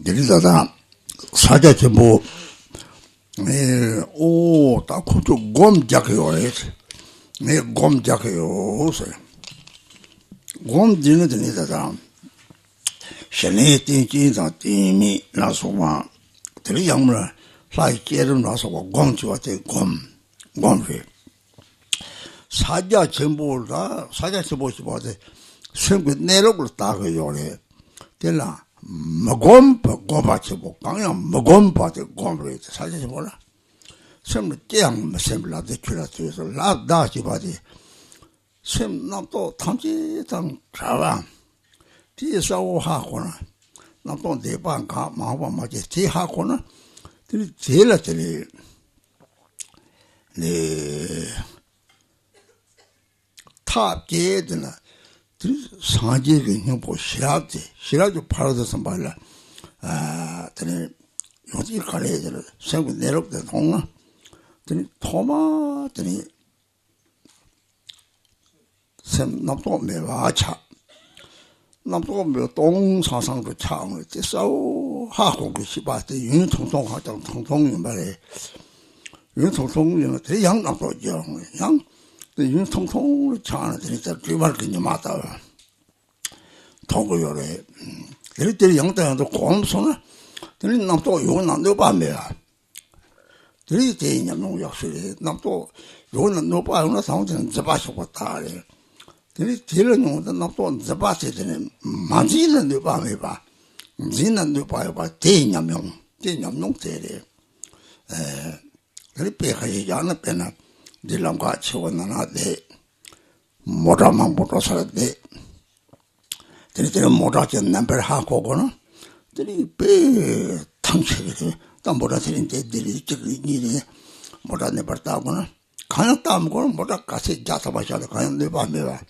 데리다다 사자체 뭐 오, 딱 그저 곰작해요. 네, 곰작해요. 곰지는 데리다다 샤네 띵진다 띵미 나소마 데리 양물 사이 깨름 나서고 곰지와테 곰회 사자 전부다 사자 전부지 뭐지 생그 내력을 따고 요래 될라 먹음바 고바치고 강양 먹음바데 곰을 사실 몰라 셈을 떼양 셈라데 줄라서 라다지 바디 셈 나도 탐지당 자와 뒤에서 하고나 나도 대방가 마음마게 뒤하고나 들 제일들이 네 탑제드나 상지의 형보 시라지 팔아서 말라 드니 요지 가래들 생고 내롭다 동아 드니 토마 드니 샘 남도 매와차 남도 매 동사상도 차을 뜻싸우 하고 그 시바데 윤통통 하장 통통 말에 윤통통 대 양남도 양 윤통통을 차는 데니까 주말 그냥 맞다. 통고요래. 데리들 양다양도 고음소나. 데리 남도 요건 안 봐매야. 데리 대냐면 역시 남도 요건 안 봐요나 상태는 잡아서 왔다. 데리 데리는 놈도 남도 잡아서 되는 만지는 안 봐매봐. 진는 안 봐요. 대냐면 대래. 데리 배가 야나 배나 딜랑과 치원나나데 모라만 보러서데 드리들은 모라전 넘버 하고거는 드리 배 탕치게 또 모라들인데 드리 찍니 모라네 버다고는 가는 따무고는 모라 가시 자서 마셔도 가는 내 밤에와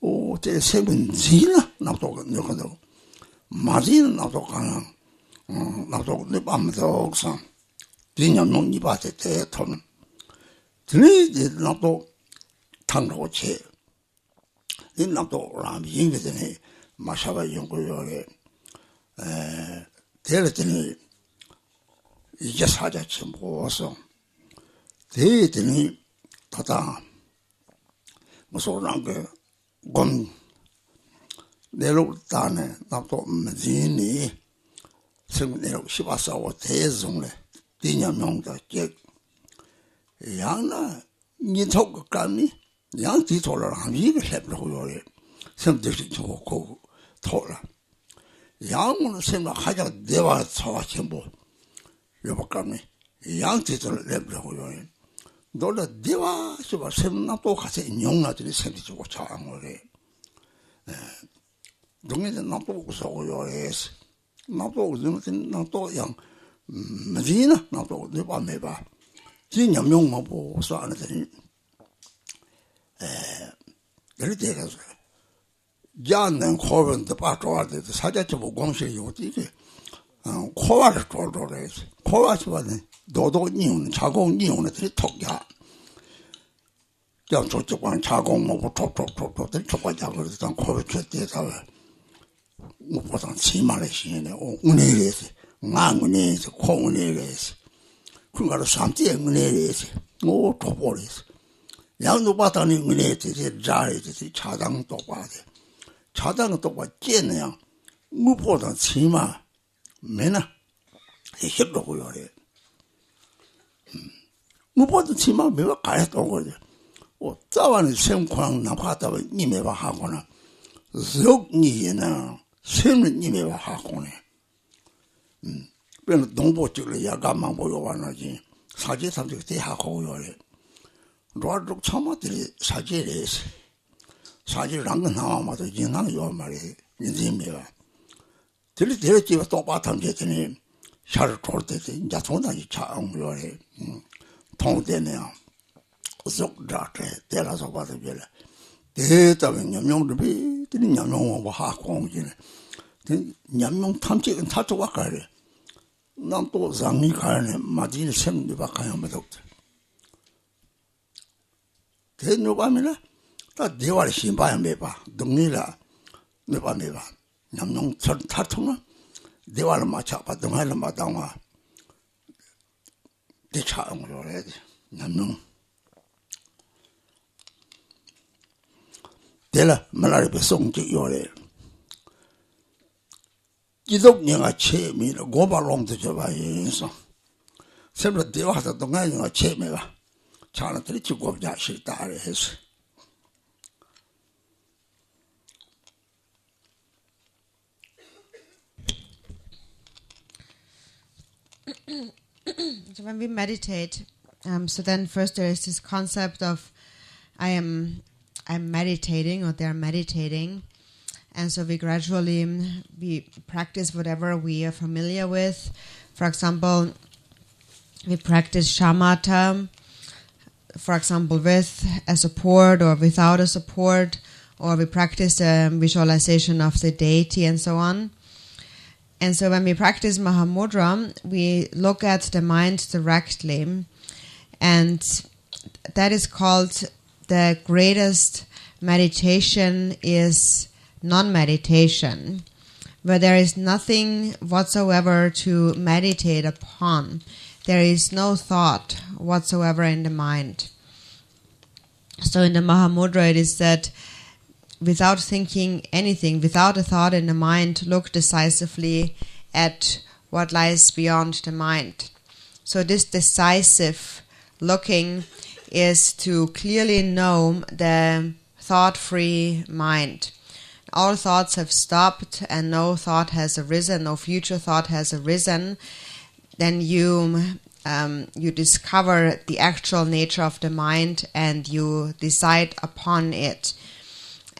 오 제 세븐 지나 나도 너도 마진 나도 가는 나도 내 밤에도 옥상 뒤냠놈 이바테 때 톰 드니 나도 탕로체 이 나도 람 잉게더니 마샤바 연구요래 데르더니 이제 사자치 모서 데더니 다다 무소랑 그곰 내려다네 나도 머지니 생내로 시바사고 대송래 디냐명다 제 양나 니토가 까니 양 뒤돌아 이거 해보고요. sem들이 좋고 돌아. 양은 sem나 하자 내와 서와 전부 여보감이 양 뒤돌아 내보고요. 너라 내와 저 sem나 또 가서 용나들이 sem이 주고 장어래. 동네는 나도 웃어요. 나도 웃으면 나도 양 머지나 나도 내 밤에 봐. 진념용만 보고서 안 하더니 예를 들어서 야는 코변도 빠져와도 사자치 공식이 어디게 코와를 돌돌해서 코와시와는 너도 니우는 자공 니우는 들이 톡야 야 저쪽은 자공 먹고 톡톡톡톡 톡과자 그래서 코를 쳤대서 무보상 치마를 시네 운해래서 낭운해서 콩운해래서 그거를 삼지에 은혜래서 오 도보래서 양도 바다니 은혜지 자리지 차당 똑바데 차당 똑바 째네요 무보다 치마 매나 해로고요 무보다 치마 매가 가야 또거든 오 자완의 생광 나파다가 님에와 하거나 적니에나 샘을 님에와 하거나 그래서 동보쪽으로 야간만 보여와나지 사제 삼적 대하고요. 로아족 참아들이 사제를 했어. 사제를 한 건 나와마도 인하는 요 말이 인생이야. 들리집에 똑바탕 됐더니 샤를 돌 때 이제 돈다지 차옹요. 통되네요. 속다테 때라서 봐도 별로. 대답은 냠용들이 들이 냠용하고 하공지네. 냠용 탐지는 타투가 가래. 난 또 장이 가네 마디를 셈도 바꿔야 하면서 대노밤이나 다 대화를 신봐야 매봐 동네라 매봐 냠농 타통아 대화를 맞춰봐 동화를 맞다와 대차는 거래 남는 대라 말아리 배송지 요래 기독령아 체미를 고발롱도 줘봐야서 세브라 대화하다 동화령아 체미가 자나들이 죽고자 싫다 해서 So when we meditate, so then first there is this concept of I'm meditating, or they're meditating, and so we gradually we practice whatever we are familiar with. For example, we practice shamatha, for example, with a support or without a support, or we practice visualization of the deity and so on. And so when we practice Mahamudra, we look at the mind directly, and that is called the greatest meditation is non-meditation, where there is nothing whatsoever to meditate upon. There is no thought whatsoever in the mind. So in the Mahamudra it is that without thinking anything, without a thought in the mind, look decisively at what lies beyond the mind. So this decisive looking is to clearly know the thought-free mind. All thoughts have stopped and no thought has arisen, no future thought has arisen. Then you discover the actual nature of the mind and you decide upon it.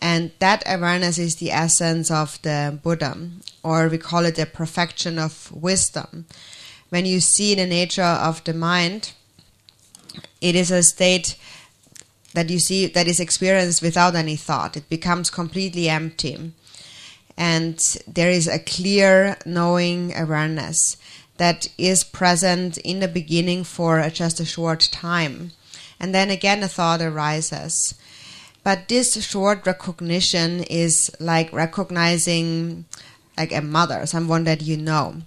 And that awareness is the essence of the Buddha, or we call it the perfection of wisdom. When you see the nature of the mind, it is a state that you see that is experienced without any thought. It becomes completely empty. And there is a clear knowing awareness that is present in the beginning for just a short time. And then again a thought arises. But this short recognition is like recognizing like a mother, someone that you know.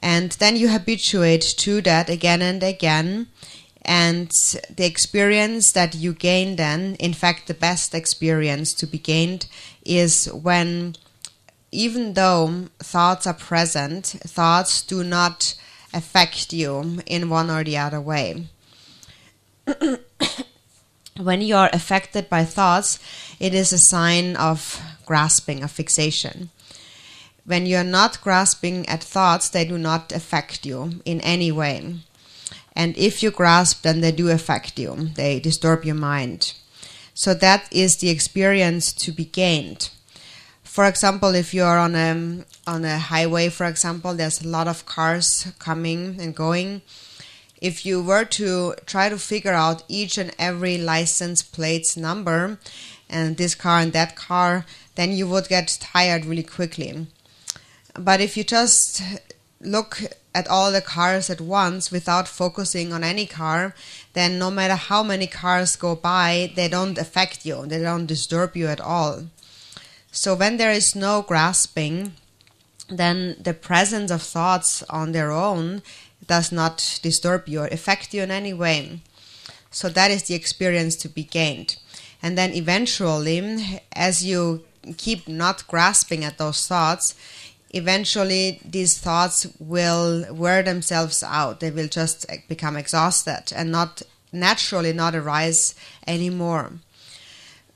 And then you habituate to that again and again. And the experience that you gain then, in fact the best experience to be gained, is when even though thoughts are present, thoughts do not affect you in one or the other way. When you are affected by thoughts, it is a sign of grasping, of fixation. When you are not grasping at thoughts, they do not affect you in any way. And if you grasp, then they do affect you. They disturb your mind. So that is the experience to be gained. For example, if you are on a highway, for example, there's a lot of cars coming and going. If you were to try to figure out each and every license plate's number, and this car and that car, then you would get tired really quickly. But if you just look at all the cars at once without focusing on any car, then no matter how many cars go by, they don't affect you, they don't disturb you at all. So when there is no grasping, then the presence of thoughts on their own does not disturb you or affect you in any way. So that is the experience to be gained. And then eventually, as you keep not grasping at those thoughts, eventually these thoughts will wear themselves out. They will just become exhausted and not naturally not arise anymore.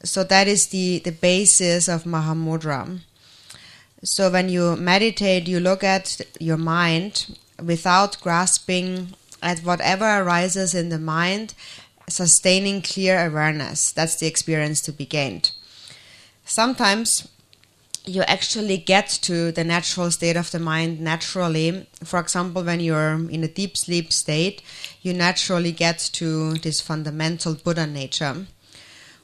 So that is the basis of Mahamudra. So when you meditate, you look at your mind without grasping at whatever arises in the mind, sustaining clear awareness. That's the experience to be gained. Sometimes you actually get to the natural state of the mind naturally. For example, when you're in a deep sleep state, you naturally get to this fundamental Buddha nature.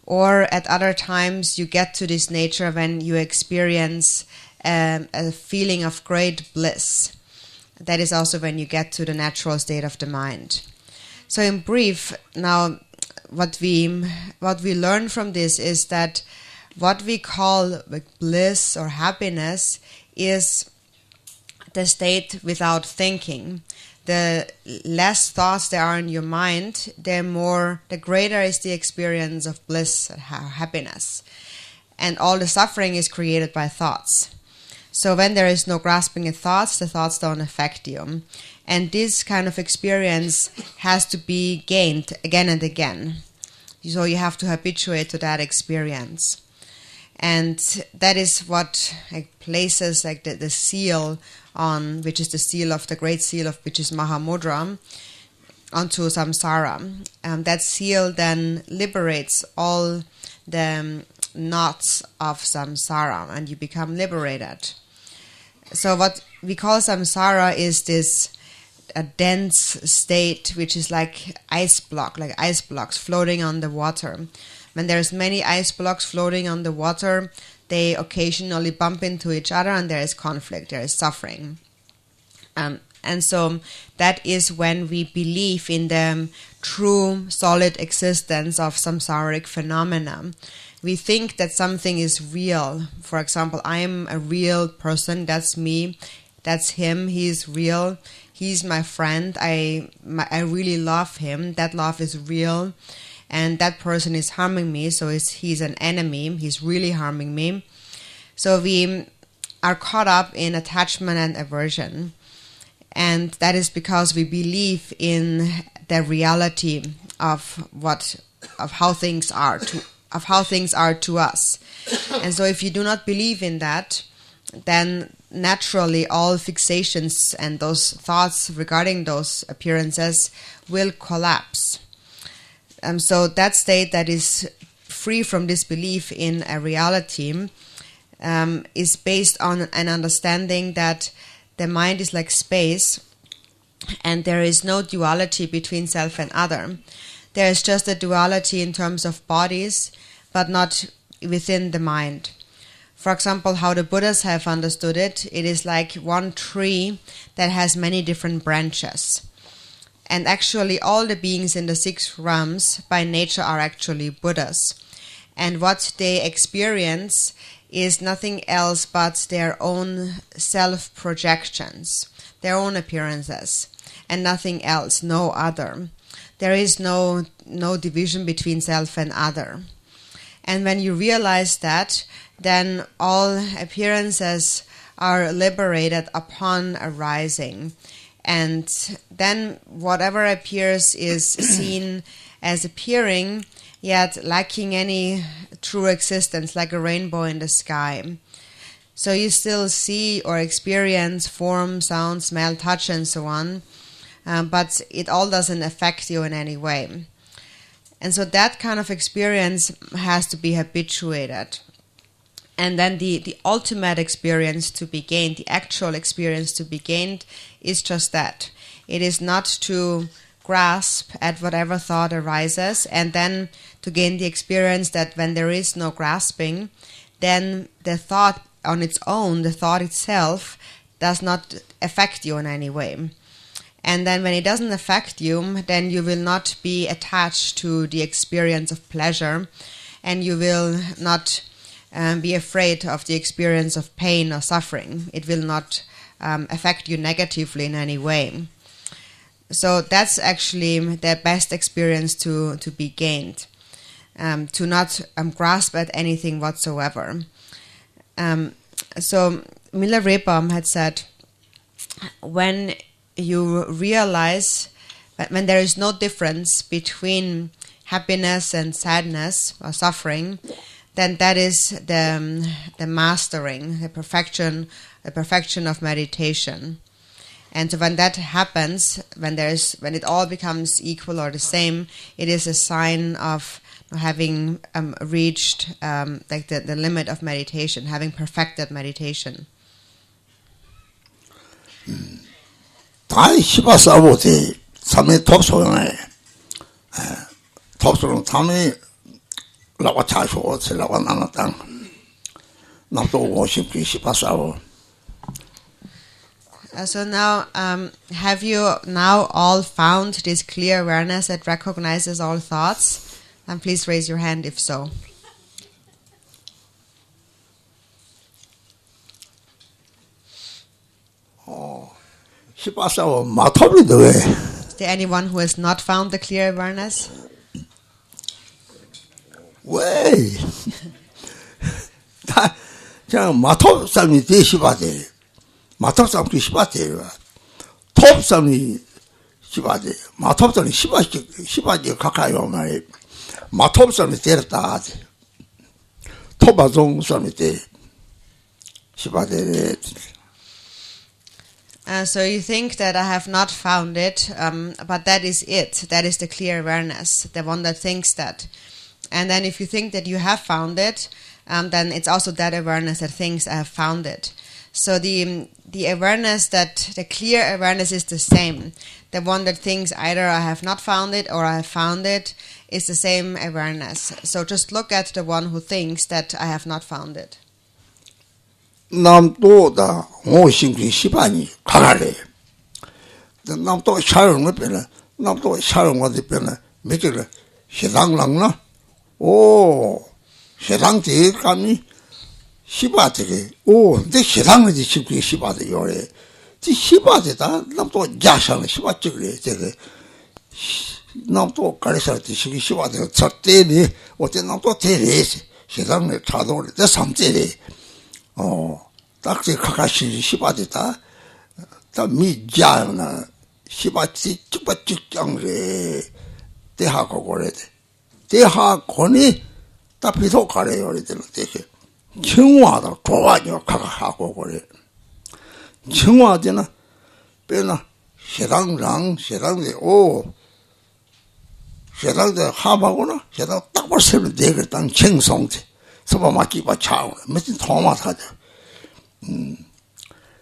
Or at other times, you get to this nature when you experience a feeling of great bliss. That is also when you get to the natural state of the mind. So in brief, now what we learn from this is that what we call bliss or happiness is the state without thinking. The less thoughts there are in your mind, the greater is the experience of bliss and happiness. And all the suffering is created by thoughts. So when there is no grasping at thoughts, the thoughts don't affect you. And this kind of experience has to be gained again and again. So you have to habituate to that experience. And that is what places the seal on, which is the seal of the great seal of which is Mahamudra, onto samsara. That seal then liberates all the knots of samsara, and you become liberated. So what we call samsara is this a dense state, which is like ice blocks floating on the water. When there's many ice blocks floating on the water, they occasionally bump into each other and there is conflict, there is suffering. And so that is when we believe in the true, solid existence of samsaric phenomena. We think that something is real. For example, I'm a real person, that's me, that's him, he's real, he's my friend, I really love him, that love is real. And that person is harming me, so he's an enemy, he's really harming me. So we are caught up in attachment and aversion. And that is because we believe in the reality of how things are to us. And so if you do not believe in that, then naturally all fixations and those thoughts regarding those appearances will collapse. So that state that is free from disbelief in a reality is based on an understanding that the mind is like space and there is no duality between self and other. There is just a duality in terms of bodies, but not within the mind. For example, how the Buddhas have understood it, it is like one tree that has many different branches. And actually all the beings in the 6 realms by nature are actually Buddhas. And what they experience is nothing else but their own self-projections, their own appearances, and nothing else, no other. There is no division between self and other. And when you realize that, then all appearances are liberated upon arising. And then whatever appears is seen as appearing, yet lacking any true existence, like a rainbow in the sky. So you still see or experience form, sound, smell, touch, and so on, but it all doesn't affect you in any way. And so that kind of experience has to be habituated. And then the ultimate experience to be gained, the actual experience to be gained, is just that. It is not to grasp at whatever thought arises and then to gain the experience that when there is no grasping, then the thought on its own, the thought itself, does not affect you in any way. And then when it doesn't affect you, then you will not be attached to the experience of pleasure, and you will not be afraid of the experience of pain or suffering. It will not affect you negatively in any way. So that's actually the best experience to be gained, to not grasp at anything whatsoever. So Milarepa had said, when you realize that when there is no difference between happiness and sadness or suffering, then that is the mastering, the perfection of meditation. And so when that happens, when it all becomes equal or the same, it is a sign of having reached like the limit of meditation, having perfected meditation. 다이 시바사보티 삼의 톱소용에 톱소용 삼의 라고 차쇼 라고 나눴다. 나도 50개 시바사보. So now, have you now all found this clear awareness that recognizes all thoughts? And please raise your hand if so. 시바사와 마톱이도 왜? Is there anyone who has not found the clear awareness? 왜? 다 그냥 마톱 사람이 돼 시바대. 마톱 사람이 시바대. 톱 사람이 시바대. 마톱 사람이 시바지 가까이 오면 마톱 사람이 때렸다. 톱아종 사람이 돼 시바대. So you think that I have not found it, but that is it. That is the clear awareness, the one that thinks that. And then if you think that you have found it, then it's also that awareness that thinks I have found it. So the awareness the clear awareness is the same. The one that thinks either I have not found it or I have found it is the same awareness. So just look at the one who thinks that I have not found it. 남도다 오신기 시반이 가가래. 남도 샤는 거 빼나 남도 샤는 거 빼나 몇개를 시당랑나 오 시당지 감이 시바되게 오 근데 시당지 쉽게 시바되 요래 지 시바되다 남도 야샤는 시바지 그래 저게 남도 가르쳐때 시바되 절대니 어때 남도 대레시 시당을 차도를 대 삼제리 딱지 가까시 시바디다 다 미자나 시바지 쭉바쭉장래 대하고 그래 대하고니 다 비도 가래요 이들 되게 청와도 좋아요 가하고 그래 청와대나 빼나 세당데 오 세당데 하마고나 세당 딱 벌써는 내가 땅 청송대 서바마 기바 차오 무슨 토마사죠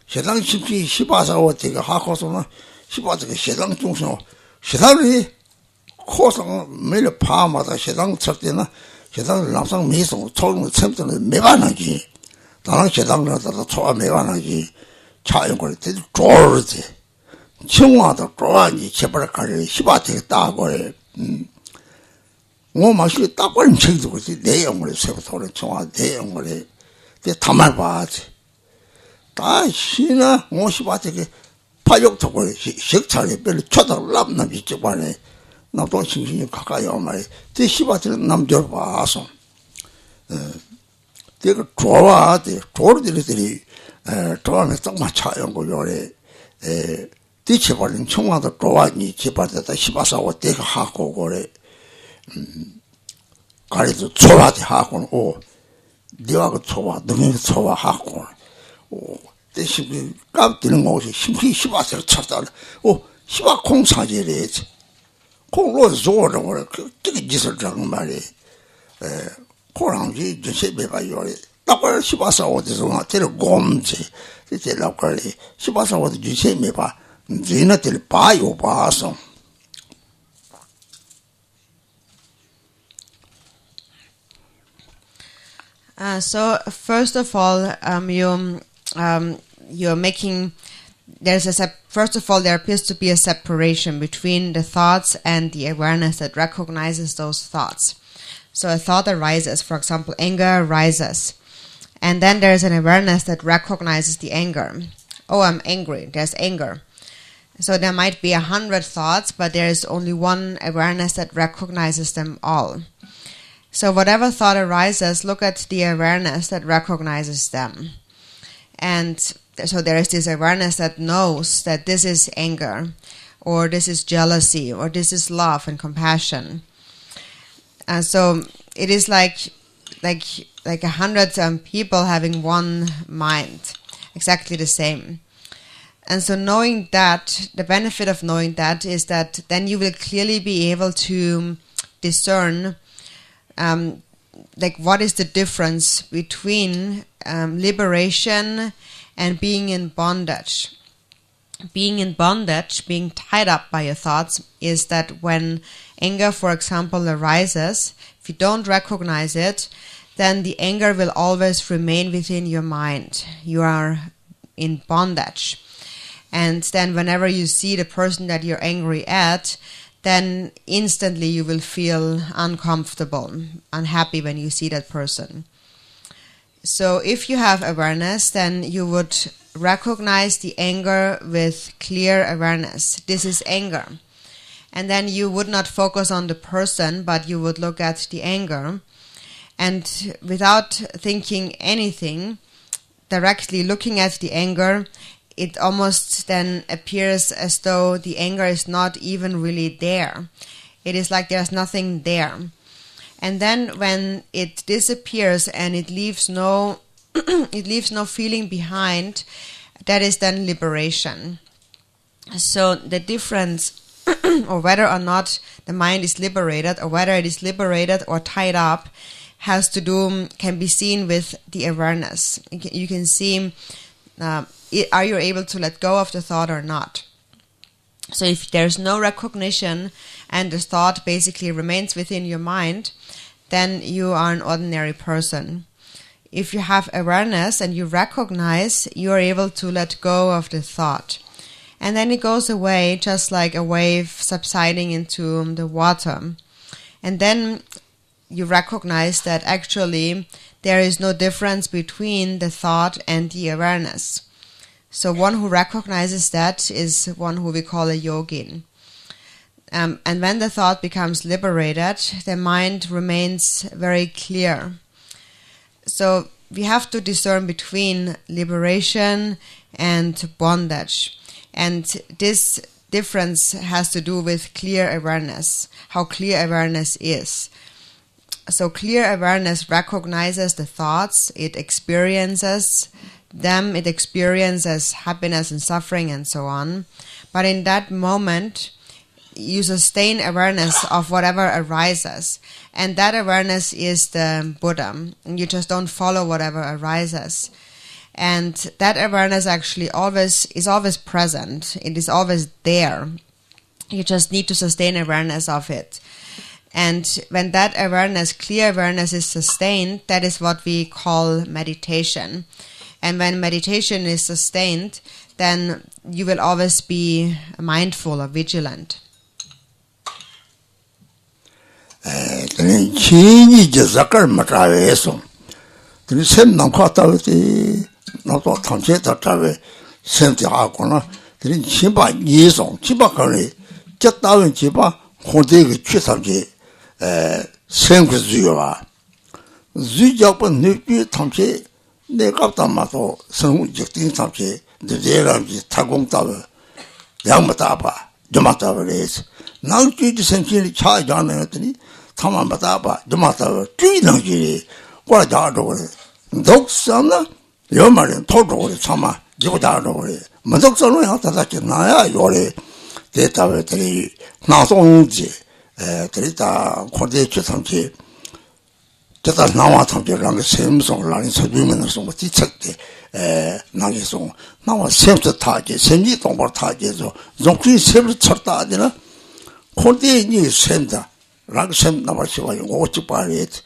세당 쉽지 시바사와 되게 하고서는 시바드가 세당 중심 세당이 코상 매일 밤마다 세당 칠 때는 세당 남상 미소 초는 첨도는 매반하기 다른 세당들도 초아 매반하기 차용을 되게 좋을지 청와도 좋아하니 제발 가리 시바드가 따고래 뭐 맛이 딱 걸린 책도 그렇지 내용을 세부터는 청와 내용을 내 담아 봐지 다 시나 오시바되게 파욕도 그래 식차례 별로 쳐다랍나 이쪽반에 나도 신신이 가까이 오면 제 시바들은 남들 봐서 내가 좋아하대 조르들이 좋아하면 딱 맞춰요 거 요래 뒤쳐버린 청와도 좋아하니 제발에다 시바사고 내가 하고 그래 가리도 초와지 하고는 오 니하고 초와 너네 초와 하고 오 대신 깜뜨는 것이 심히 시바스를 찾다 오 시바 공사제래지 공로 조르는 거 그게 짓을 하는 말이 코랑지 저세 배봐요 딱을 시바사 어디서 나한테를 곰지 이제 나걸 시바사 어디 주세 매봐 지나들 봐요 봐서 So first of all, you're making first of all there appears to be a separation between the thoughts and the awareness that recognizes those thoughts. So a thought arises, for example, anger arises, and then there's an awareness that recognizes the anger. Oh, I'm angry. There's anger. So there might be 100 thoughts, but there is only one awareness that recognizes them all. So whatever thought arises, look at the awareness that recognizes them. And so there is this awareness that knows that this is anger, or this is jealousy, or this is love and compassion. And so it is like 100 people having one mind, exactly the same. And so knowing that, the benefit of knowing that is that then you will clearly be able to discern what is the difference between liberation and being in bondage. Being in bondage, being tied up by your thoughts, is that when anger, for example, arises, if you don't recognize it, then the anger will always remain within your mind. You are in bondage. And then whenever you see the person that you're angry at, then instantly you will feel uncomfortable, unhappy when you see that person. So if you have awareness, then you would recognize the anger with clear awareness. This is anger. And then you would not focus on the person, but you would look at the anger. And without thinking anything, directly looking at the anger, it almost then appears as though the anger is not even really there. It is like there's nothing there. And then when it disappears and it leaves no it leaves no feeling behind, that is then liberation. So the difference, or whether or not the mind is liberated, or whether it is liberated or tied up, can be seen with the awareness. You can see, are you able to let go of the thought or not? So if there's no recognition and the thought basically remains within your mind, then you are an ordinary person. If you have awareness and you recognize, you are able to let go of the thought. And then it goes away, just like a wave subsiding into the water. And then you recognize that actually there is no difference between the thought and the awareness. So one who recognizes that is one who we call a yogin. And when the thought becomes liberated, the mind remains very clear. So we have to discern between liberation and bondage. And this difference has to do with clear awareness, how clear awareness is. So clear awareness recognizes the thoughts, it experiences them, it experiences happiness and suffering and so on. But in that moment, you sustain awareness of whatever arises. And that awareness is the Buddha. You just don't follow whatever arises. And that awareness actually is always present. It is always there. You just need to sustain awareness of it. And when that awareness, clear awareness, is sustained, that is what we call meditation. And when meditation is sustained, then you will always be mindful or vigilant. Chini zakar mataveso. Tini sem namkatavati nato tanche tatave sem ti akona. Tini chimba yisong chimba kani jatawen chimba hondegi chitamje sem kuzuwa. Zujapa nubi tanche nekapta mato sem jikting tanche dejeramji tagong tawe yangmataba jamataba res. Nangji semchini cha jana tini Tama mataba, Dumata, Tree, what a dog over it. Dogsana, Yomarin, Toto, Sama, Jodado, Madoxano, Naya, Yore, Data, not only Trita, Cordechi, Jetta Nawa, Lang Sims, or Lines of Women, or so what it's Nagisong. Now a same target, send it over targets, or Zonki several Sartadina, Corday needs Senda. Rag sem namasiwa yung ochi parit.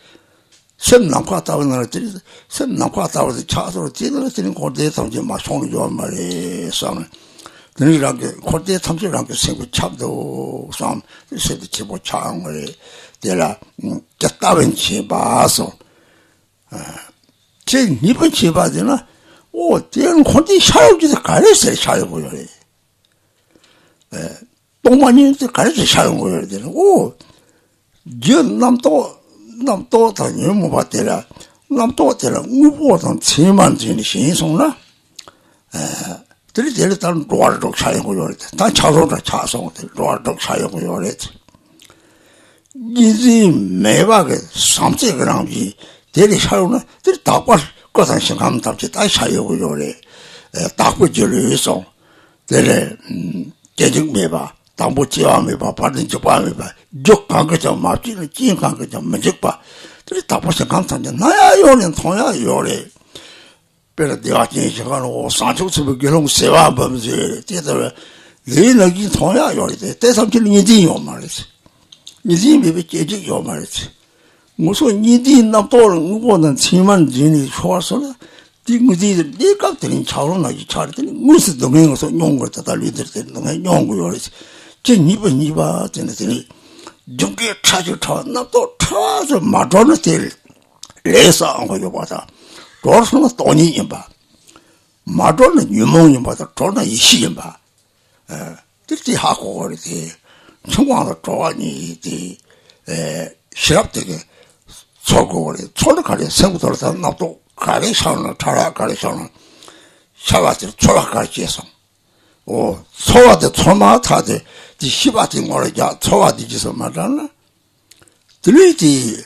Sem namkata na tiri, sem namkata wa chaso tiri tiri korde tamje ma song yo mare sam. Tiri rag korde tamje rag sem chapdo sam se de chibo chang mare. Dela jattawen chibaso. 제 니번 chibade나 오 대는 korde 샤요지도 가르세 샤요고요. 동만이한테 가르세 샤요고요. 오 남도 다니면 봤더라. 남도들은 우보던 치만진이 신송나. 들이 다른 로아도 사용을 해. 다 차로다 차송들 로아도 사용을 해. 이제 매박에 삼세그랑지 대리 사용은 들이 다과 거산 신감 답지 다 사용을 해. 딱부지를 해서 대래 계정 매박 당부 지와매봐 받은 지와매봐 적간 거죠 맞지는 진간 거죠 먼저봐 들이 답보서 감탄데 나야 요는 통야 요래 pero 내가 진시간으로 산초스부 결혼 세와 범죄 때도 내너기 통야 요래 대삼칠 니디요 말이지 니디미 계직요 말이지 무슨 니디 남도는 우고는 치만 진이 좋아서는 딩무디 내가 들인 차로나기 차르더니 무슨 동행에서 용걸 달리들 때는 용고 요래지 이번 이봐 되더니 중계 차주 나또 차서 마저는 될 레서 안 거기 봐다 도르스는 돈이 임바 마도는 유몽이보다 조는 이시인바 특히 하고 그러지 청광도 좋아하니 시합되게 소고리 초록가리 생부터서 나도 가리샤는 차라 가리샤는 샤바들 초록가리에서 오 소화도 초마타데 디 시바진 거야 소화디지서 말하나 들리지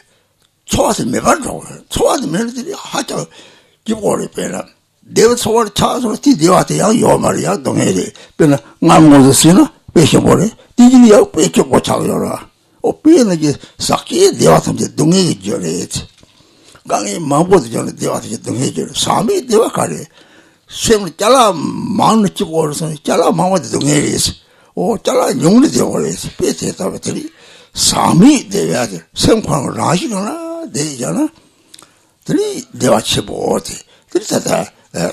소화도 매번 좋아 소화도 매들이 하자 기보리 빼라 내가 소화를 차서 뒤되어야 요 말이야 동해리 빼나 남고서 쓰나 빼셔버려 뒤지려 빼줘 보자요라 오피는 이제 싹이 되어서 이제 동해기 저래 강이 마보도 전에 되어서 동해기 저래 삼이 되어 가래 쇠물 잘라 마음을 찍고 그래서 잘라 마음을 동해기 오 잘라 용리 되어 버려서 빼세다 버들이 삼이 되어야 돼 생광을 나시거나 되잖아 들이 되어치 못해 그래서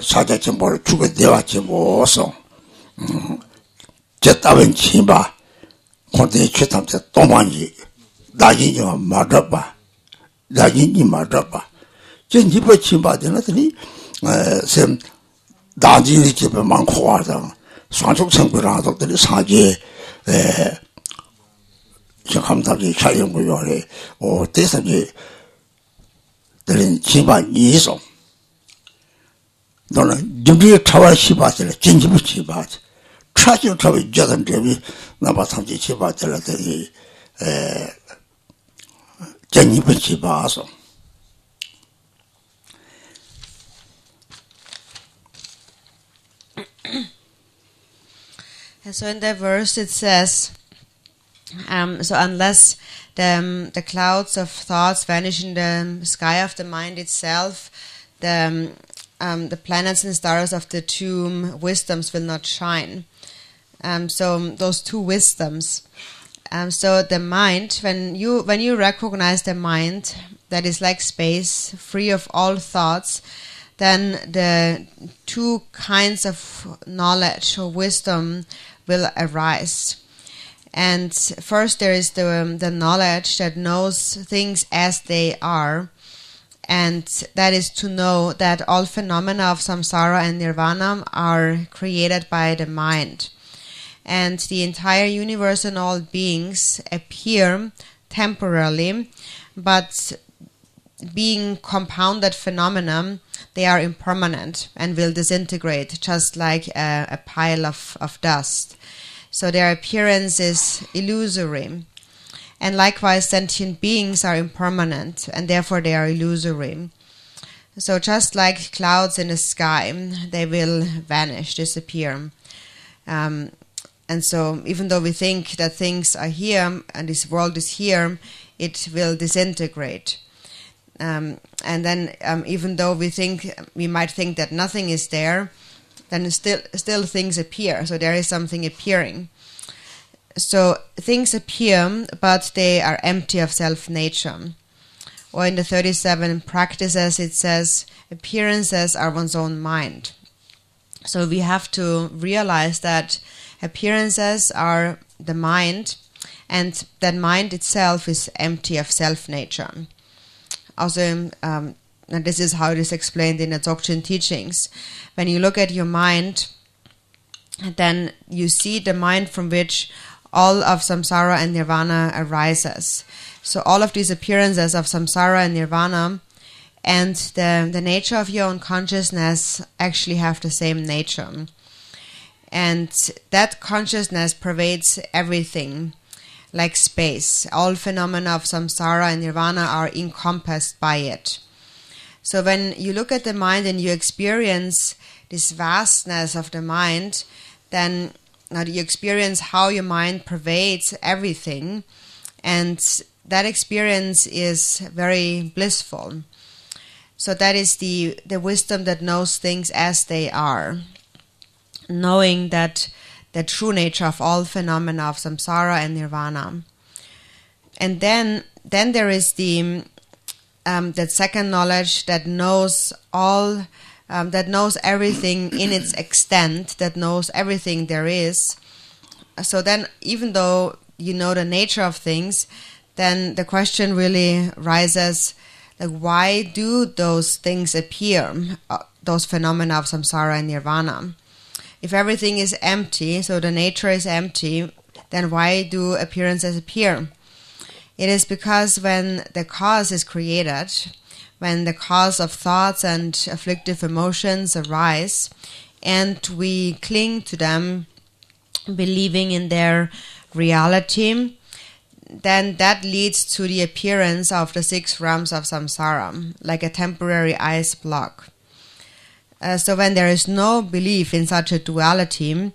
사자ችን 뭘 죽어 되어치 못서 저 따윈 치바 콘데 최탐자 또만지 나진이 맞아봐 나진이 맞아봐 전집에 치바되는더니 샘 나진이 집에 많고 하다 산속생구랑 하더니 사지 저감답이 촬영구요래 대선이 들은 집안 이소 너는 준비에 차와 시바들 전집에 시바들 차지를 차비 저던 데비 나바상지 시바들더니 전집에 시바서 So in the verse it says, so unless the clouds of thoughts vanish in the sky of the mind itself, the planets and stars of the two wisdoms will not shine. So those two wisdoms. So the mind, when you recognize the mind that is like space, free of all thoughts, then the two kinds of knowledge or wisdom will arise. And first there is the knowledge that knows things as they are, and that is to know that all phenomena of samsara and nirvana are created by the mind. And the entire universe and all beings appear temporarily, but being compounded phenomena, they are impermanent and will disintegrate just like a pile of dust. So their appearance is illusory. And likewise, sentient beings are impermanent, and therefore they are illusory. So just like clouds in the sky, they will vanish, disappear. And so even though we think that things are here, and this world is here, it will disintegrate. And then even though we might think that nothing is there, then still things appear. So there is something appearing. So things appear, but they are empty of self-nature. Or in the 37 practices, it says, appearances are one's own mind. So we have to realize that appearances are the mind, and that mind itself is empty of self-nature. Also, and this is how it is explained in the Dzogchen teachings. When you look at your mind, then you see the mind from which all of samsara and nirvana arises. So all of these appearances of samsara and nirvana and the nature of your own consciousness actually have the same nature. And that consciousness pervades everything, like space. All phenomena of samsara and nirvana are encompassed by it. So when you look at the mind and you experience this vastness of the mind, then now you experience how your mind pervades everything, and that experience is very blissful. So that is the wisdom that knows things as they are, knowing that the true nature of all phenomena of samsara and nirvana. And then there is that second knowledge that knows all, that knows everything in its extent, that knows everything there is. So then, even though you know the nature of things, then the question really rises, Like, why do those things appear, those phenomena of samsara and nirvana? If everything is empty, so the nature is empty, then why do appearances appear? It is because when the cause is created, when the cause of thoughts and afflictive emotions arise, and we cling to them, believing in their reality, then that leads to the appearance of the 6 realms of samsara, like a temporary ice block. So when there is no belief in such a duality,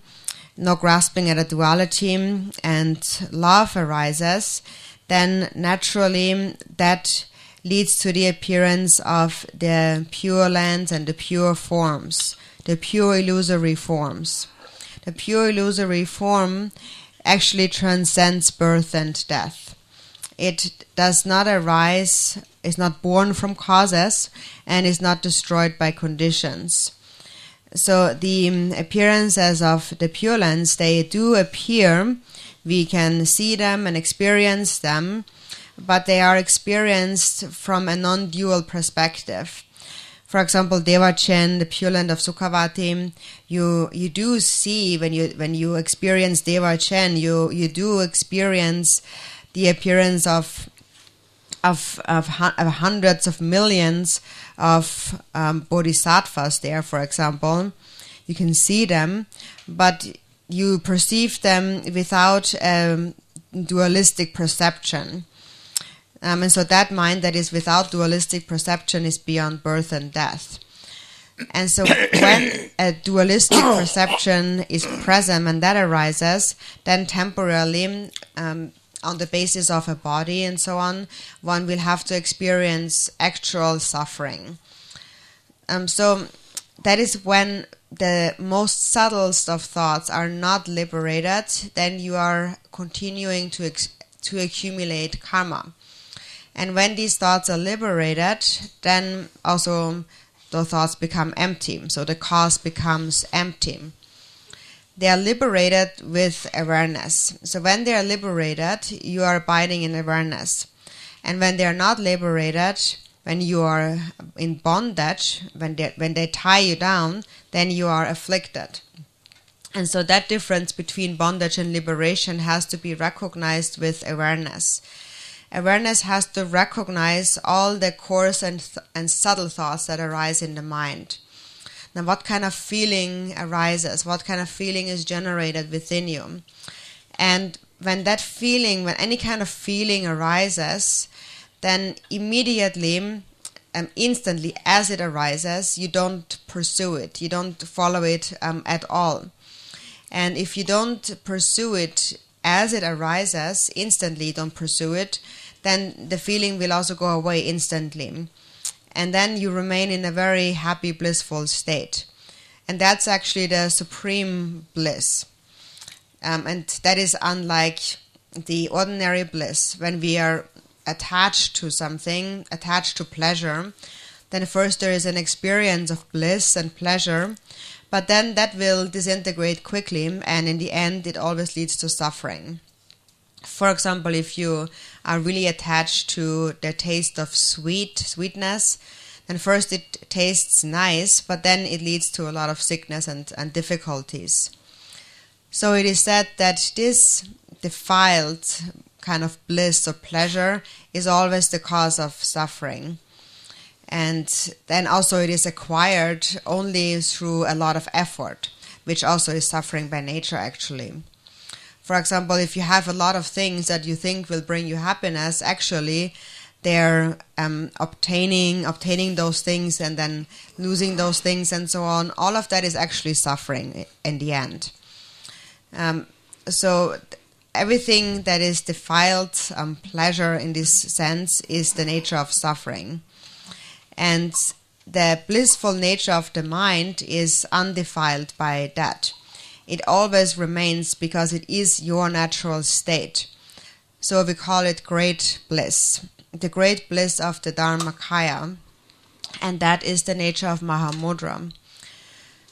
no grasping at a duality, and love arises, then naturally that leads to the appearance of the pure lands and the pure forms, the pure illusory forms. The pure illusory form actually transcends birth and death. It does not arise, is not born from causes, and is not destroyed by conditions. So the appearances of the Pure Lands, they do appear. We can see them and experience them, but they are experienced from a non-dual perspective. For example, Devachen, the Pure Land of Sukhavati, you do see when you experience Devachen, you do experience the appearance of hundreds of millions of bodhisattvas there, for example. You can see them, but you perceive them without dualistic perception. And so that mind that is without dualistic perception is beyond birth and death. And so when a dualistic perception is present and that arises, then temporarily, on the basis of a body and so on, one will have to experience actual suffering. So that is when the most subtlest of thoughts are not liberated, then you are continuing to accumulate karma. And when these thoughts are liberated, then also the thoughts become empty. So the cause becomes empty. They are liberated with awareness. So when they are liberated, you are abiding in awareness. And when they are not liberated, when you are in bondage, when they tie you down, then you are afflicted. And so that difference between bondage and liberation has to be recognized with awareness. Awareness has to recognize all the coarse and subtle thoughts that arise in the mind. Now, what kind of feeling arises? What kind of feeling is generated within you? And when that feeling, when any kind of feeling arises, then immediately, instantly as it arises, you don't pursue it. You don't follow it at all. And if you don't pursue it as it arises, instantly don't pursue it, then the feeling will also go away instantly. And then you remain in a very happy, blissful state. And that's actually the supreme bliss. And that is unlike the ordinary bliss. When we are attached to something, attached to pleasure, then first there is an experience of bliss and pleasure, but then that will disintegrate quickly, and in the end it always leads to suffering. For example, if you are really attached to the taste of sweetness, then first it tastes nice, but then it leads to a lot of sickness and difficulties. So it is said that this defiled kind of bliss or pleasure is always the cause of suffering. And then also it is acquired only through a lot of effort, which also is suffering by nature actually. For example, if you have a lot of things that you think will bring you happiness, actually they're obtaining those things and then losing those things and so on. All of that is actually suffering in the end. So everything that is defiled pleasure in this sense is the nature of suffering. And the blissful nature of the mind is undefiled by that. It always remains because it is your natural state. So we call it great bliss, the great bliss of the Dharmakaya, and that is the nature of Mahamudra.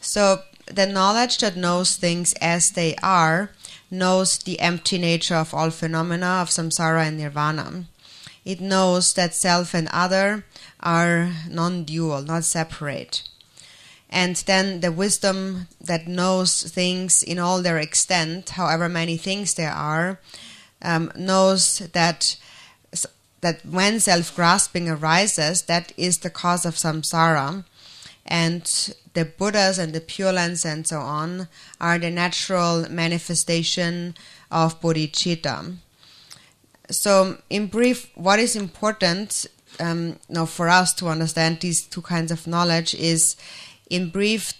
So the knowledge that knows things as they are knows the empty nature of all phenomena of samsara and nirvana. it knows that self and other are non-dual, not separate. And then the wisdom that knows things in all their extent, however many things there are, knows that when self-grasping arises, that is the cause of samsara, and the Buddhas and the Pure Lands and so on are the natural manifestation of bodhicitta. So, in brief, what is important now for us to understand these two kinds of knowledge is, in brief,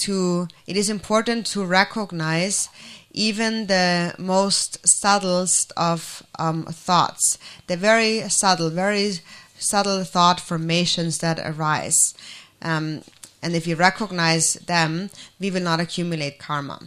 it is important to recognize even the most subtlest of thoughts, the very subtle thought formations that arise. And if we recognize them, we will not accumulate karma.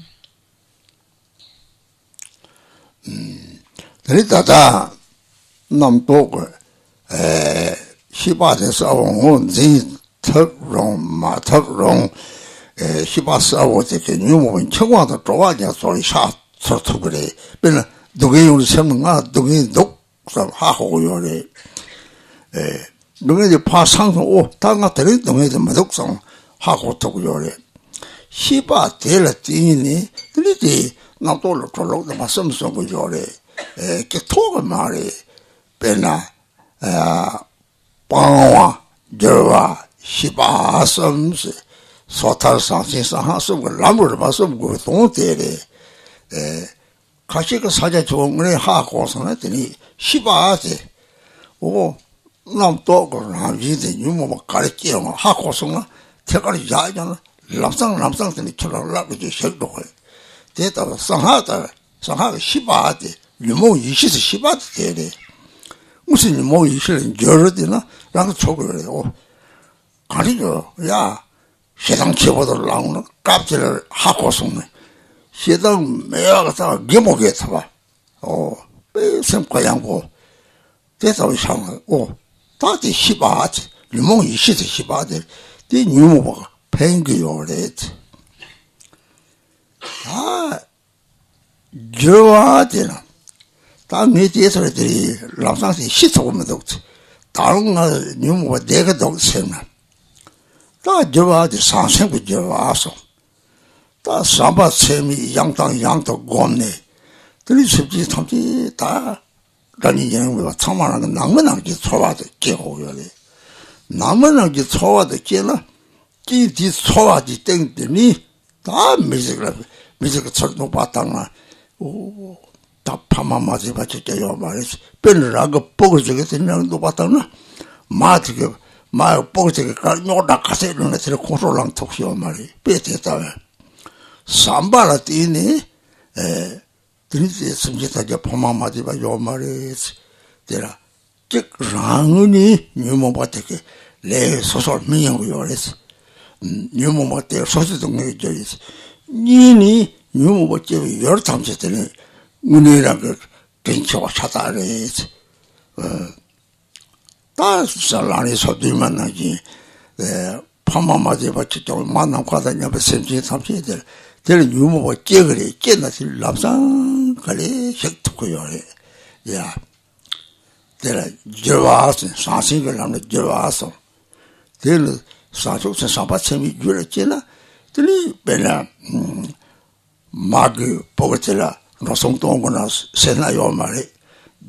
소탈 상신 상하스고 람을 봐서고 동대래 같이 그 사자 좋은 거에 하고서 했더니 시바지 오 남도 그러나 이제 유모 가르치요 하고서 태가리 야잖아 람상들이 철라라고 시작도 해 대다 상하가 시바지 유모 이시스 시바지 되래 무슨 유모 이시는 저러되나 라고 초고요 가리죠 야 세상 최고도 나오는 깝질을 하고서는 세상 매화가 개목에 타봐 semkayangpo tesaw shang tati shibaat limong ishit shibaat di nyumo pengi yoret jwaadina ta me tesare de lamsang si shitogme dokt 다른 nyumo 내가 doksem나 다 jwaad 상생부 jwaso 다 삼바 세미 양도 곰네 들이 쉽지 참지 다 라니는 왜 참만한 낭만하게 초와도 깨고요래 낭만하게 초와도 깨나 끼디 초와지 땡더니 다 미적을 철도 봤다나 다 파마마지 받쳤대요 말이지 뺀라고 보고저게 되는도 봤다나 마지게 마 보고저게 까뇨다 가세는 애들 콘솔랑 톡시오 말이 빼대다 삼바라 뛰니 드리지 숨지다게 포마마지 봐 요 말이지 데라 즉랑은이 뉴모바테게 레 소설 미용요레스 뉴모바테 소설동에 저리스 니니 뉴모바테 여러 탐제들은 문이라고 괜찮아 찾아래스 다 살라니 소들만 나지 포마마지 받지 좀 만남 과다냐 버센지 탐제들 데는 유모바 깨그래 깨나실 랍상 가래 색토고요래 야 데라 저와서 사신을 하는 저와서 데는 사족세 사바체미 줄었잖아 데니 베나 마그 보고텔라 노송동거나 세나요 말에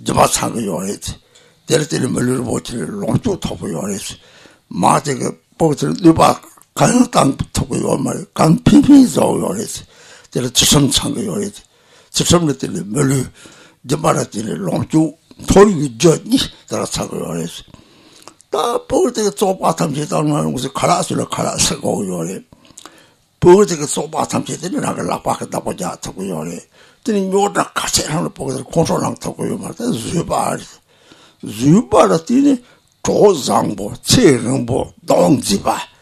저바상요래 데르테를 멀리로 보치를 롱도 토고요래 마데가 보고텔 누바 간땅 토고요 말 간피피죠 요래서 데르 추섬 창고 요래서 추섬들이 멀리 저바라들이 롱도 토리 저니 따라 차고 요래서 다 보고텔 쪼바탐지 당하는 곳에 가라스고 요래 보고텔 쪼바탐지들이 나가 라바다 보자 토고 요래 드니 요다 가세하는 보고텔 콘솔랑 토고요 말다 주바라티니 조장보 체릉보 동지바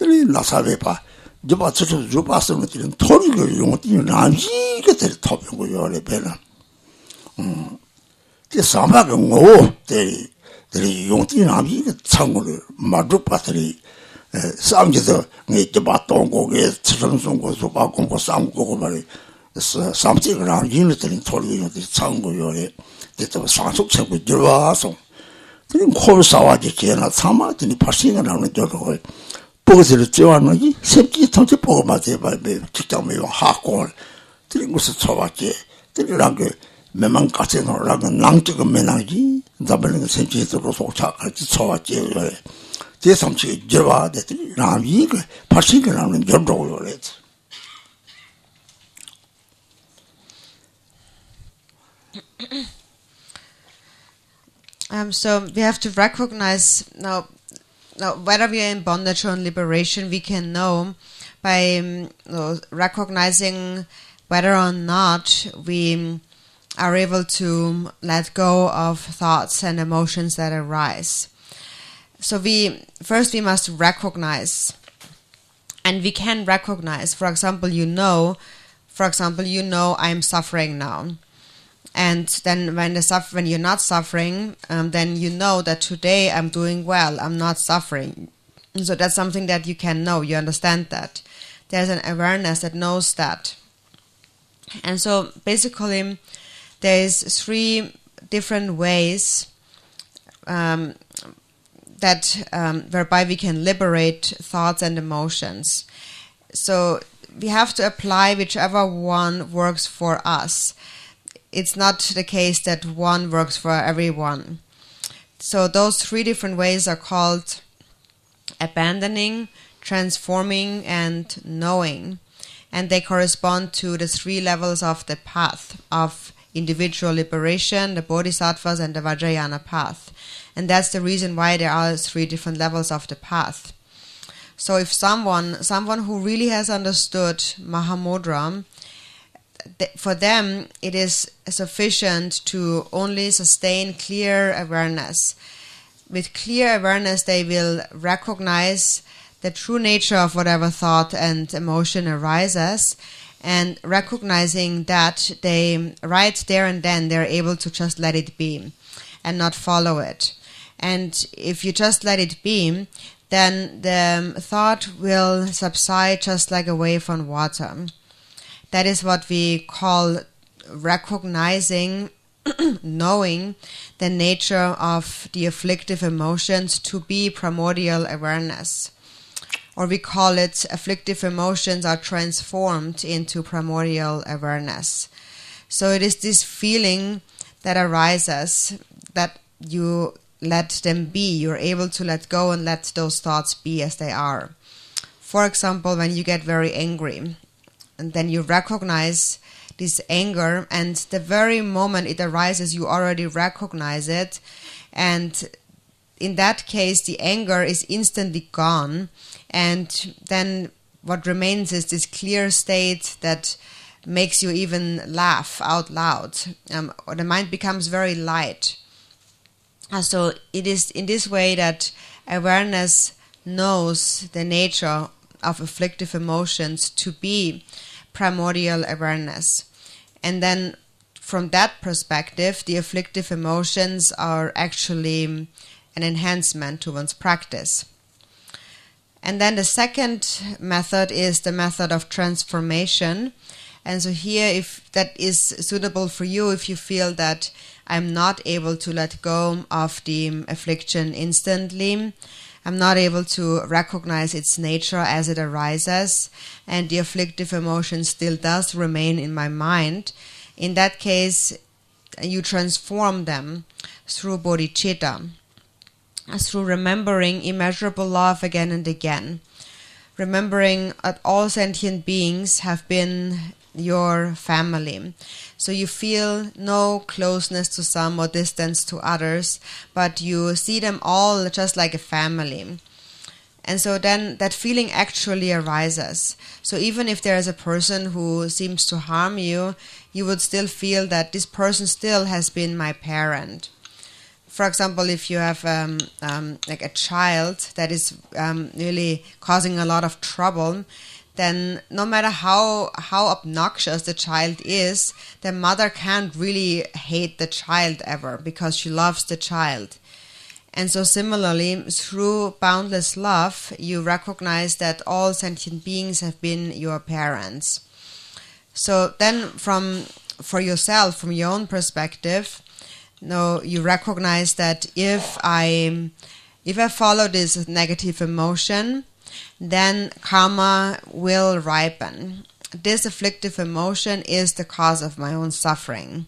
이 나사베파 저바 저저 주바스는 토리가 용어들이 남지게 될 토병고 요래 배는 그 삼바가 뭐 들이 용어들이 남지게 창고를 마주바들이 삼지도 네 저바 동고게 처성송고 주바 공고 삼고 말이 something around unity in told you the Sango Yore, that was Sansu with Javaso. Then call Sawaji Kena Sama, then passing around the Joro. Both the Joanogi, 70 Pogmate by Chitami or Hakor, then was a Sawaji, then Range, Memankatin or Ragan Langtic Menagi, doubling the century to Rosa at the Sawaji. There's something Java that Ram passing around in Joro. So we have to recognize now whether we are in bondage or in liberation, we can know by recognizing whether or not we are able to let go of thoughts and emotions that arise. So we must recognize, and we can recognize, for example, you know I'm suffering now. And then when you're not suffering, then you know that today I'm doing well, I'm not suffering. So that's something that you can know, you understand that. There's an awareness that knows that. And so basically there's 3 different ways whereby we can liberate thoughts and emotions. So we have to apply whichever one works for us. It's not the case that one works for everyone. So those 3 different ways are called abandoning, transforming, and knowing. And they correspond to the 3 levels of the path of individual liberation, the bodhisattvas, and the Vajrayana path. And that's the reason why there are 3 different levels of the path. So if someone who really has understood Mahamudra, for them it is sufficient to only sustain clear awareness. With clear awareness they will recognize the true nature of whatever thought and emotion arises, and recognizing that they right there and then they're able to just let it be and not follow it. And if you just let it be, then the thought will subside just like a wave on water. That is what we call recognizing, knowing the nature of the afflictive emotions to be primordial awareness. Or we call it afflictive emotions are transformed into primordial awareness. So it is this feeling that arises that you let them be. You're able to let go and let those thoughts be as they are. For example, when you get very angry, and then you recognize this anger, and the very moment it arises, you already recognize it. And in that case, the anger is instantly gone. And then what remains is this clear state that makes you even laugh out loud. The mind becomes very light. So it is in this way that awareness knows the nature of afflictive emotions to be primordial awareness. And then from that perspective, the afflictive emotions are actually an enhancement to one's practice. And then the second method is the method of transformation. And so here, if that is suitable for you, if you feel that I'm not able to let go of the affliction instantly, I'm not able to recognize its nature as it arises, and the afflictive emotion still does remain in my mind, in that case, you transform them through bodhicitta, through remembering immeasurable love again and again, remembering that all sentient beings have been your family. So you feel no closeness to some or distance to others, but you see them all just like a family. And so then that feeling actually arises. So even if there is a person who seems to harm you, you would still feel that this person still has been my parent. For example, if you have like a child that is really causing a lot of trouble, then no matter how obnoxious the child is, the mother can't really hate the child ever because she loves the child. And so similarly, through boundless love, you recognize that all sentient beings have been your parents. So then for yourself, from your own perspective, you recognize that if I follow this negative emotion, then karma will ripen. This afflictive emotion is the cause of my own suffering.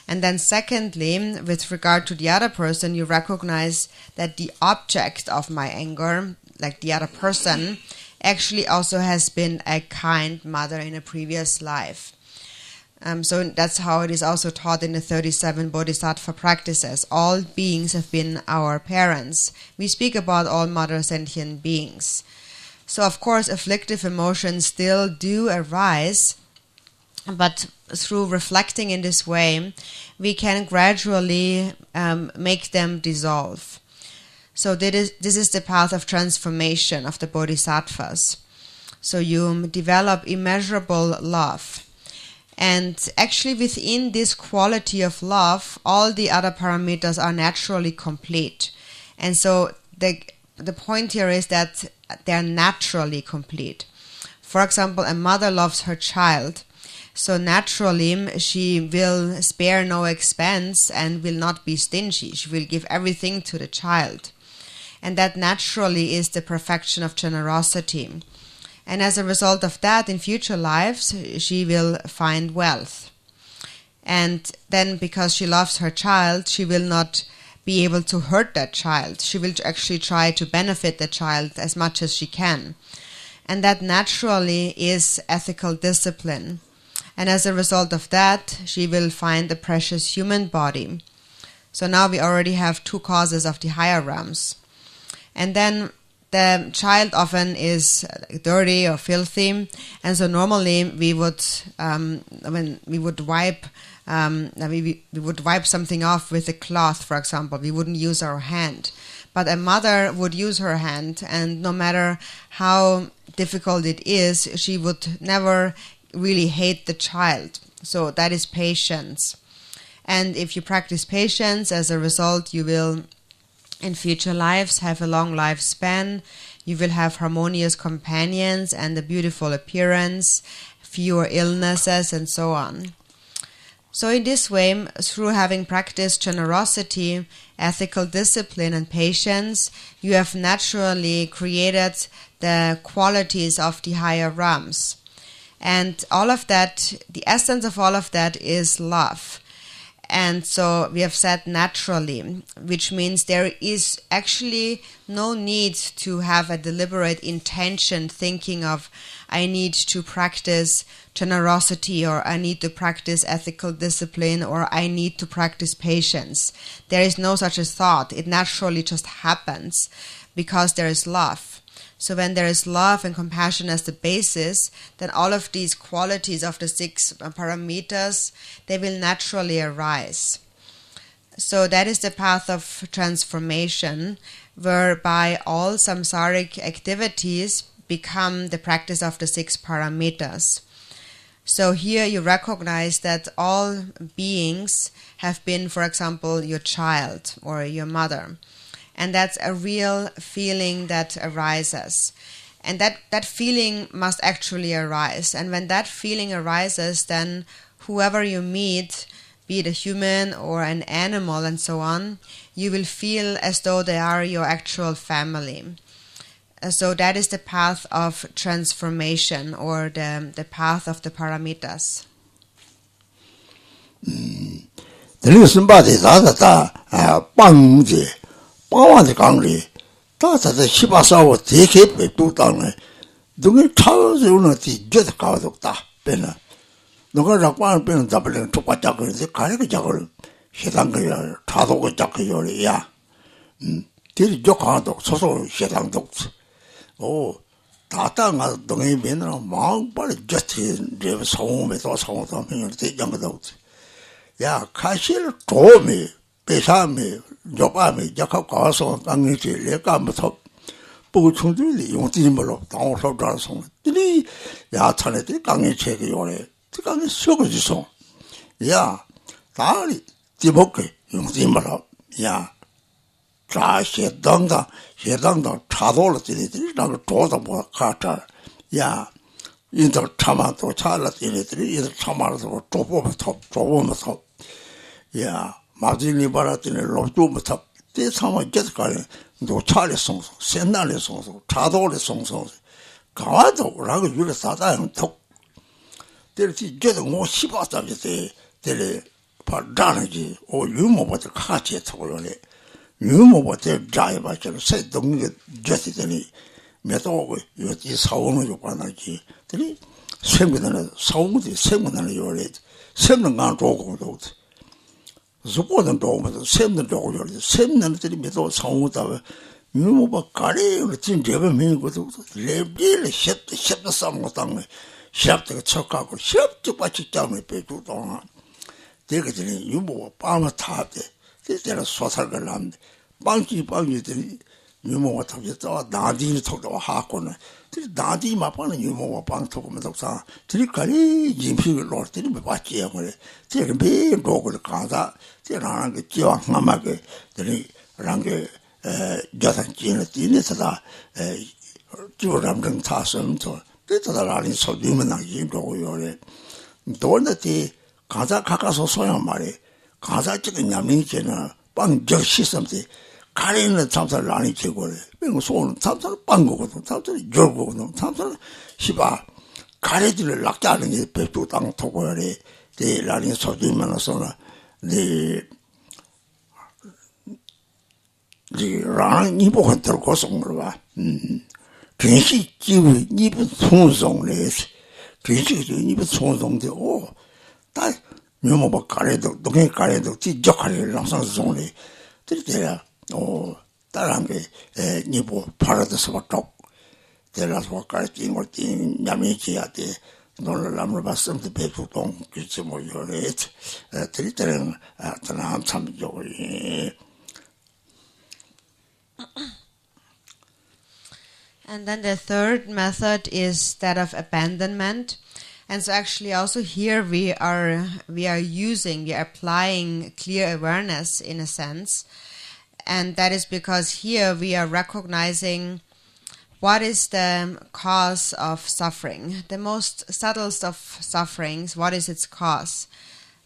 And then secondly, with regard to the other person, you recognize that the object of my anger, like the other person, actually also has been a kind mother in a previous life. So that's how it is also taught in the 37 Bodhisattva practices. All beings have been our parents. We speak about all mother sentient beings. So of course afflictive emotions still do arise, but through reflecting in this way, we can gradually make them dissolve. So this is the path of transformation of the Bodhisattvas. So you develop immeasurable love. And actually within this quality of love, all the other parameters are naturally complete. And so the point here is that they're naturally complete. For example, a mother loves her child. So naturally, she will spare no expense and will not be stingy. She will give everything to the child. And that naturally is the perfection of generosity. And as a result of that, in future lives, she will find wealth. And then because she loves her child, she will not be able to hurt that child. She will actually try to benefit the child as much as she can. And that naturally is ethical discipline. And as a result of that, she will find the precious human body. So now we already have two causes of the higher realms. And then the child often is dirty or filthy, and so normally we would wipe something off with a cloth, for example. We wouldn't use our hand, but a mother would use her hand, and no matter how difficult it is, she would never really hate the child. So that is patience. And if you practice patience, as a result, you will in future lives have a long lifespan. You will have harmonious companions and a beautiful appearance, fewer illnesses, and so on. So in this way, through having practiced generosity, ethical discipline, and patience, you have naturally created the qualities of the higher realms. And all of that, the essence of all of that is love. And so we have said naturally, which means there is actually no need to have a deliberate intention thinking of, I need to practice generosity, or I need to practice ethical discipline, or I need to practice patience. There is no such a thought. It naturally just happens because there is love. So when there is love and compassion as the basis, then all of these qualities of the 6 parameters, they will naturally arise. So that is the path of transformation, whereby all samsaric activities become the practice of the 6 parameters. So here you recognize that all beings have been, for example, your child or your mother. And that's a real feeling that arises. And that feeling must actually arise. And when that feeling arises, then whoever you meet, be it a human or an animal and so on, you will feel as though they are your actual family. So that is the path of transformation, or the path of the paramitas. 방와의 강리 다다의 시바사와 대개 백두당에 등을 차오르는 뒤에서 가도다 배나 너가 작관 배는 잡으려는 똑같다 그래서 가리가 작을 세상 거야 차도가 작거야 뒤에 적하도 소소 세상도 오 다다가 등에 면은 마음 빨리 저티 성음에서 성도 하면 되는 거도 야 가실 도움이 배삼이 요밤에 약간 가서 강의지 내가부터 보고 총들이 용띠님으로 당호서 달아서 들이 야찬에들 강의책이 요래 강의 속어지소 야 다리 뒤복게 용띠님으로 야 자시당다 해당다 차도를 들이들이 나를 도다 뭐 가자 야 인도 참아도 잘랐더니 인도 참아서 좁으면서 야 마진이 바라더니 로주부터 때 참아 계속가네 노차리 송송 센날리 송송 자도리 송송 가와도 라고 유를 사다는 톡 때리지 저도 뭐 씹었다지 때리 바다는지 오 유모부터 같이 쳐고요네 유모부터 자이바처럼 새 동네 저시더니 메도고 요지 사오는 요관하지 들이 생문은 사오는 생문은 요래 생문간 조고도 수고는 조고도 생문 조고 요래 생문은 들이 메도 사오다 유모바 가리를 진짜로 메고도 레빌 셰트 삼고 땅에 셰트가 척하고 셰트 같이 잡는 배도도 되거든요 유모가 빵을 타대 그때는 소설을 하는데 빵지들이 유모가 타겠다 나디를 타고 하고는 나디 마빠는 유모가 빵 타고 면서 들이까지 임식을 놓더니 맞지요 그래 제가 매일 녹을 가다 제가 그 지왕 남하게 들이 랑게 여산 지는 뒤에서다 지오람등 타선도 그때다라니 소리만 나기 거고요 도는데 가자 가까서 소양 말이 가자 찍은 야민이잖아 빵 적시섬데 가리는 참사를 많이 제거래. 그리고 소는 참사를 빵거거든. 참사를 열거거든. 참사를 시바 가리들을 낚자는 게 백두 땅 토고열에 네 라니 소리만서는 네 라니 이보가 들고 송을 봐. 괜시 지구 이분 송송래. 괜시 이분 송송데 다 묘모바 가리도 동해 가리도 지적하리를 항상 송래. 들이대야 다른 게 니보 파라드스 버tok 데라서 가르친 걸 냠이지야데 너를 남을 봤음도 배부동 그치 뭐 요래 들이대는 아트나 참 저기 And then the third method is that of abandonment. And so actually also here we are applying clear awareness in a sense. And that is because here we are recognizing what is the cause of suffering. The most subtlest of sufferings, what is its cause?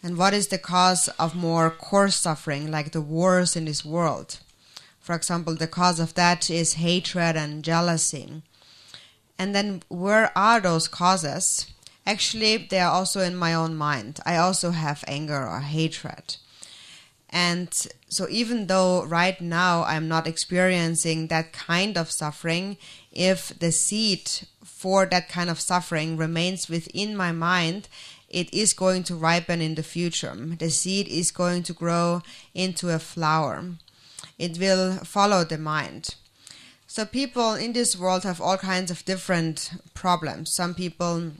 And what is the cause of more coarse suffering, like the wars in this world? For example, the cause of that is hatred and jealousy. And then where are those causes? Actually, they are also in my own mind. I also have anger or hatred. And so even though right now I'm not experiencing that kind of suffering, if the seed for that kind of suffering remains within my mind, it is going to ripen in the future. The seed is going to grow into a flower. It will follow the mind. So people in this world have all kinds of different problems. Some people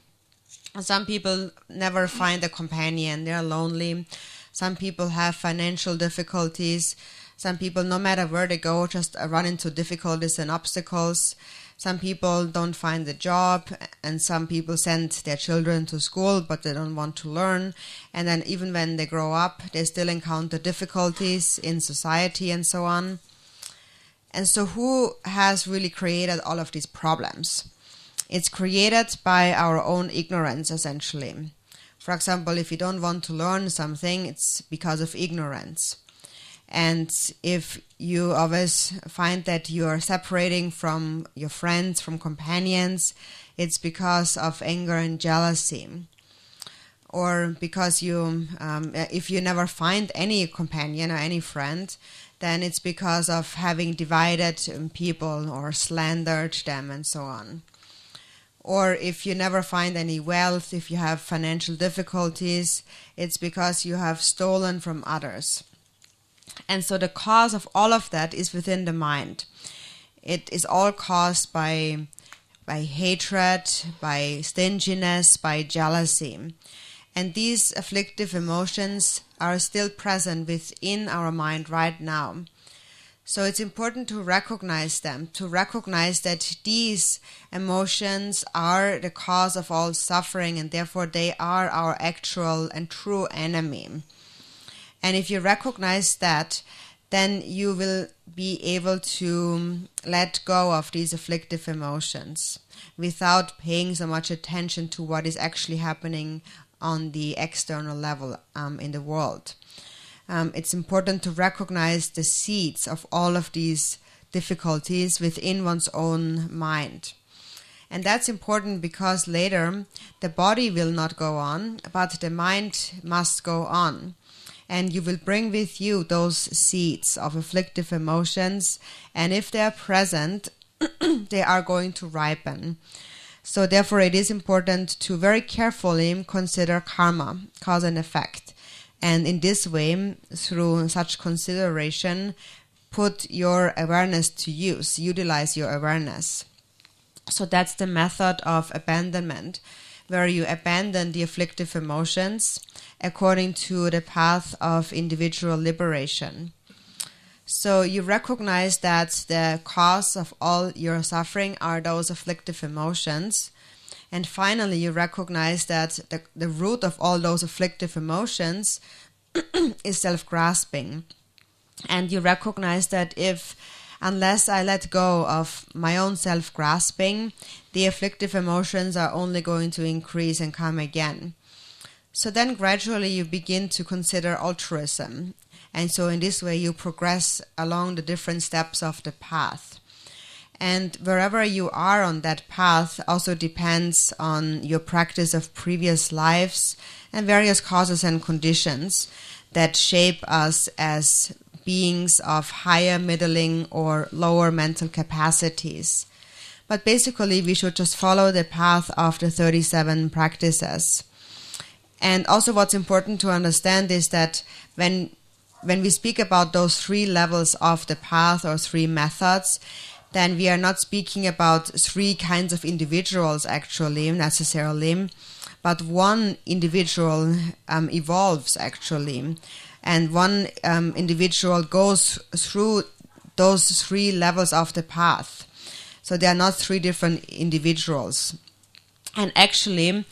never find a companion. They're lonely. Some people have financial difficulties. Some people, no matter where they go, just run into difficulties and obstacles. Some people don't find a job, and some people send their children to school, but they don't want to learn. And then even when they grow up, they still encounter difficulties in society and so on. And so who has really created all of these problems? It's created by our own ignorance, essentially. For example, if you don't want to learn something, it's because of ignorance. And if you always find that you are separating from your friends, from companions, it's because of anger and jealousy. Or because if you never find any companion or any friend, then it's because of having divided people or slandered them and so on. Or if you never find any wealth, if you have financial difficulties, it's because you have stolen from others. And so the cause of all of that is within the mind. It is all caused by hatred, by stinginess, by jealousy. And these afflictive emotions are still present within our mind right now. So it's important to recognize them, to recognize that these emotions are the cause of all suffering, and therefore they are our actual and true enemy. And if you recognize that, then you will be able to let go of these afflictive emotions without paying so much attention to what is actually happening on the external level in the world. It's important to recognize the seeds of all of these difficulties within one's own mind. And that's important because later the body will not go on, but the mind must go on. And you will bring with you those seeds of afflictive emotions, and if they are present, they are going to ripen. So therefore it is important to very carefully consider karma, cause and effect. And in this way, through such consideration, put your awareness to use, utilize your awareness. So that's the method of abandonment, where you abandon the afflictive emotions according to the path of individual liberation. So you recognize that the cause of all your suffering are those afflictive emotions. And finally, you recognize that the root of all those afflictive emotions is self-grasping. And you recognize that unless I let go of my own self-grasping, the afflictive emotions are only going to increase and come again. So then gradually you begin to consider altruism. And so in this way you progress along the different steps of the path. And wherever you are on that path also depends on your practice of previous lives and various causes and conditions that shape us as beings of higher, middling, or lower mental capacities. But basically, we should just follow the path of the 37 practices. And also what's important to understand is that when we speak about those 3 levels of the path or 3 methods, then we are not speaking about 3 kinds of individuals actually, necessarily, but one individual evolves actually. And one individual goes through those 3 levels of the path. So they are not 3 different individuals. And actually,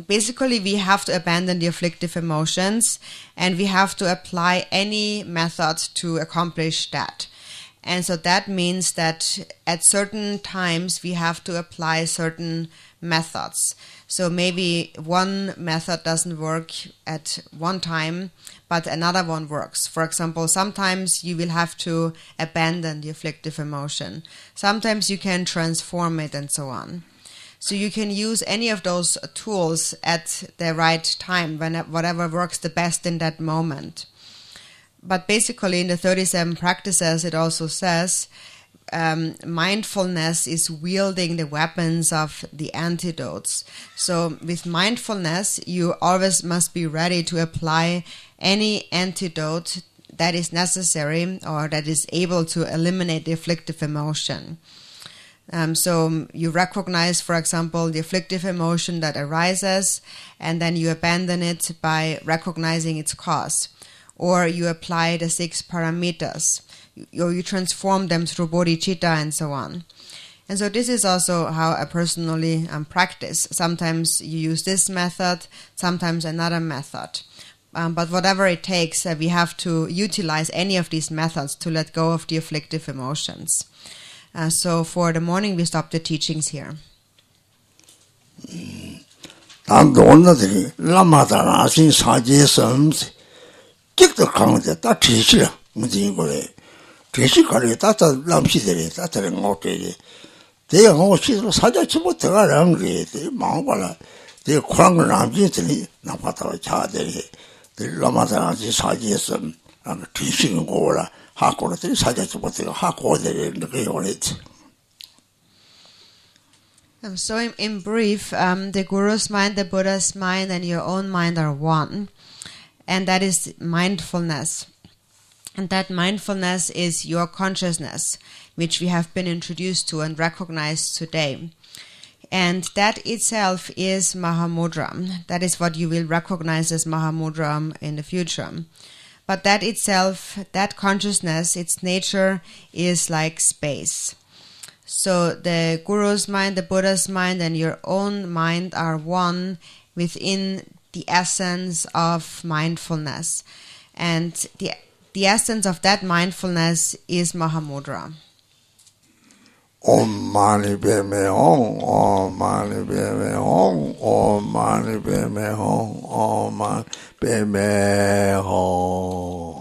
basically we have to abandon the afflictive emotions and we have to apply any method to accomplish that. And so that means that at certain times we have to apply certain methods. So maybe one method doesn't work at one time, but another one works. For example, sometimes you will have to abandon the afflictive emotion. Sometimes you can transform it and so on. So you can use any of those tools at the right time, whatever works the best in that moment. But basically in the 37 practices it also says mindfulness is wielding the weapons of the antidotes. So with mindfulness you always must be ready to apply any antidote that is necessary or that is able to eliminate the afflictive emotion. So you recognize, for example, the afflictive emotion that arises and then you abandon it by recognizing its cause. Or you apply the 6 paramitas, or you transform them through bodhicitta and so on. And so this is also how I personally practice. Sometimes you use this method, sometimes another method. But whatever it takes, we have to utilize any of these methods to let go of the afflictive emotions. So for the morning, we stop the teachings here. 직도 강제 다 지시라 문제인 거래. 지시가래 다다 남시들이 다다는 거게. 대야 하고 시도 사자치 못해가라는 게 망발라. 대 코랑을 남지들이 나빠다 자들이 라마다라지 사지에서 지시는 거라 하고들이 사자치 못해가 하고들이 그게 오래지. So in brief, the Guru's mind, the Buddha's mind, and your own mind are one. And that is mindfulness. And that mindfulness is your consciousness, which we have been introduced to and recognized today. And that itself is Mahamudra. That is what you will recognize as Mahamudra in the future. But that itself, that consciousness, its nature is like space. So the Guru's mind, the Buddha's mind, and your own mind are one within the essence of mindfulness. And the essence of that mindfulness is Mahamudra. Om Mani Padme Hum, Om Mani Padme Hum, Om Mani Padme Hum, Om Mani Padme Hum.